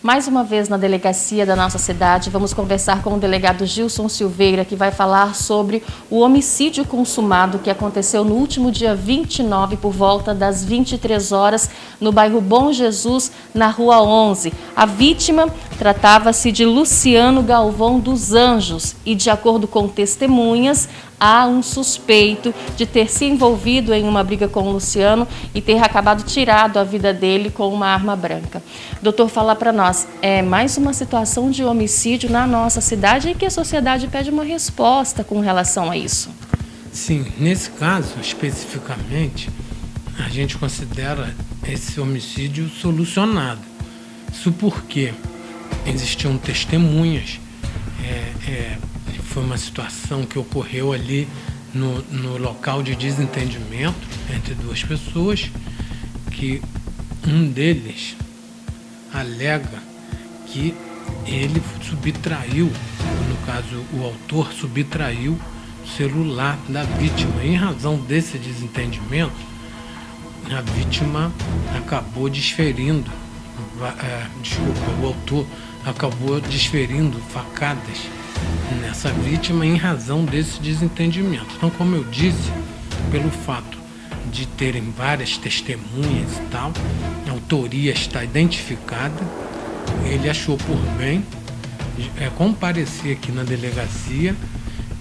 Mais uma vez na delegacia da nossa cidade, vamos conversar com o delegado Gilson Silveira, que vai falar sobre o homicídio consumado que aconteceu no último dia 29, por volta das 23 horas, no bairro Bom Jesus, na Rua 11. A vítima tratava-se de Luciano Galvão dos Anjos e, de acordo com testemunhas, há um suspeito de ter se envolvido em uma briga com o Luciano e ter acabado tirado a vida dele com uma arma branca. Doutor, fala para nós, é mais uma situação de homicídio na nossa cidade e que a sociedade pede uma resposta com relação a isso. Sim, nesse caso, especificamente, a gente considera esse homicídio solucionado. Isso porque existiam testemunhas, foi uma situação que ocorreu ali no local de desentendimento entre duas pessoas, que um deles alega que ele subtraiu, no caso o autor subtraiu o celular da vítima. Em razão desse desentendimento, a vítima acabou desferindo, o autor acabou desferindo facadas nessa vítima em razão desse desentendimento. Então, como eu disse, pelo fato de terem várias testemunhas e tal, a autoria está identificada, ele achou por bem comparecer aqui na delegacia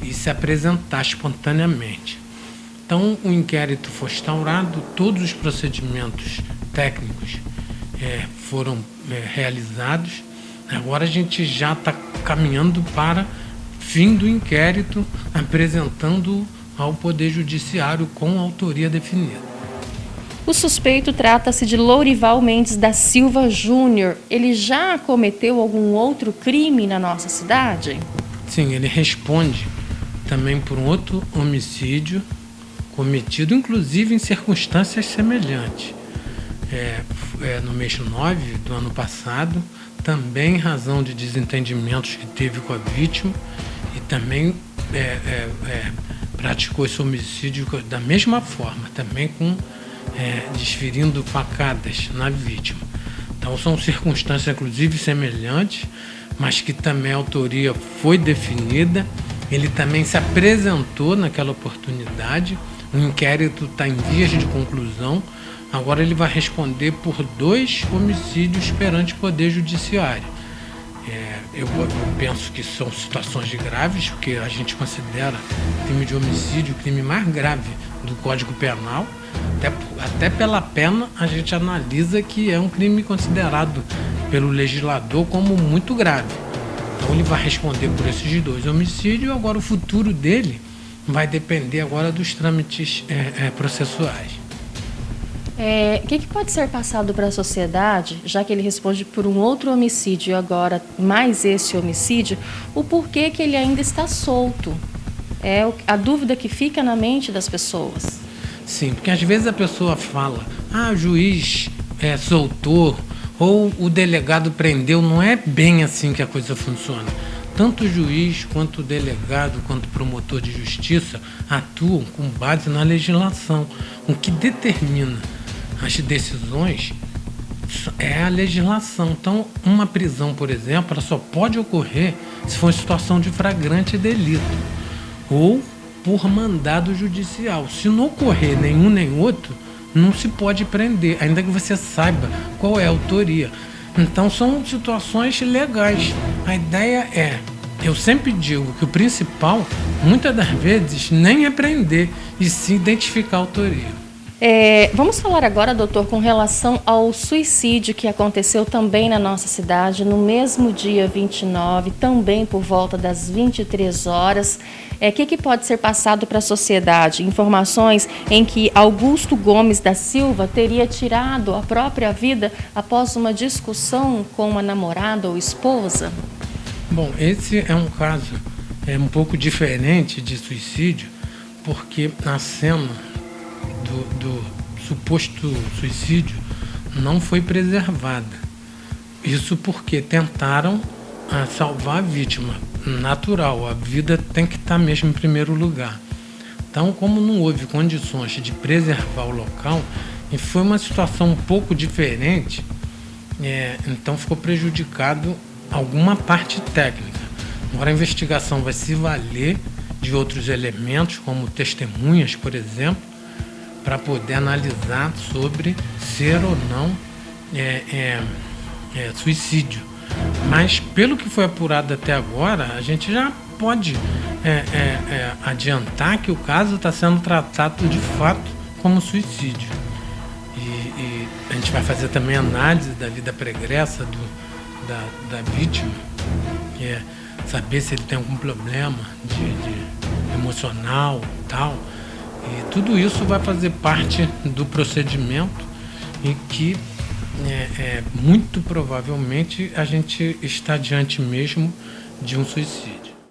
e se apresentar espontaneamente. Então, o inquérito foi instaurado, todos os procedimentos técnicos foram realizados. Agora a gente já está caminhando para fim do inquérito, apresentando ao Poder Judiciário com autoria definida. O suspeito trata-se de Lourival Mendes da Silva Júnior. Ele já cometeu algum outro crime na nossa cidade? Sim, ele responde também por um outro homicídio cometido, inclusive em circunstâncias semelhantes. No mês 9 do ano passado, também em razão de desentendimentos que teve com a vítima, e também praticou esse homicídio da mesma forma, também desferindo facadas na vítima. Então são circunstâncias inclusive semelhantes, mas que também a autoria foi definida. Ele também se apresentou naquela oportunidade. O inquérito está em vias de conclusão. Agora ele vai responder por 2 homicídios perante o Poder Judiciário. Eu penso que são situações graves, porque a gente considera crime de homicídio o crime mais grave do Código Penal. Até pela pena a gente analisa que é um crime considerado pelo legislador como muito grave. Então ele vai responder por esses 2 homicídios. Agora o futuro dele vai depender agora dos trâmites processuais. O que pode ser passado para a sociedade, já que ele responde por um outro homicídio e agora mais esse homicídio, o porquê que ele ainda está solto? É a dúvida que fica na mente das pessoas. Sim, porque às vezes a pessoa fala, o juiz soltou, ou o delegado prendeu. Não é bem assim que a coisa funciona. Tanto o juiz, quanto o delegado, quanto o promotor de justiça atuam com base na legislação. O que determina as decisões é a legislação. Então, uma prisão, por exemplo, ela só pode ocorrer se for em situação de flagrante delito ou por mandado judicial. Se não ocorrer nenhum nem outro, não se pode prender, ainda que você saiba qual é a autoria. Então, são situações legais. A ideia eu sempre digo que o principal, muitas das vezes, nem é prender, e sim identificar a autoria. Vamos falar agora, doutor, com relação ao suicídio que aconteceu também na nossa cidade, no mesmo dia 29, também por volta das 23 horas. O que pode ser passado para a sociedade? Informações em que Augusto Gomes da Silva teria tirado a própria vida após uma discussão com uma namorada ou esposa? Bom, esse é um caso um pouco diferente de suicídio, porque a cena do suposto suicídio não foi preservada. Isso porque tentaram salvar a vítima. Natural, a vida tem que estar mesmo em primeiro lugar. Então, como não houve condições de preservar o local, e foi uma situação um pouco diferente, então ficou prejudicado alguma parte técnica. Agora a investigação vai se valer de outros elementos, como testemunhas, por exemplo, para poder analisar sobre ser ou não suicídio. Mas, pelo que foi apurado até agora, a gente já pode adiantar que o caso está sendo tratado de fato como suicídio. E a gente vai fazer também análise da vida pregressa da vítima, saber se ele tem algum problema de emocional e tal. E tudo isso vai fazer parte do procedimento e que muito provavelmente a gente está diante mesmo de um suicídio.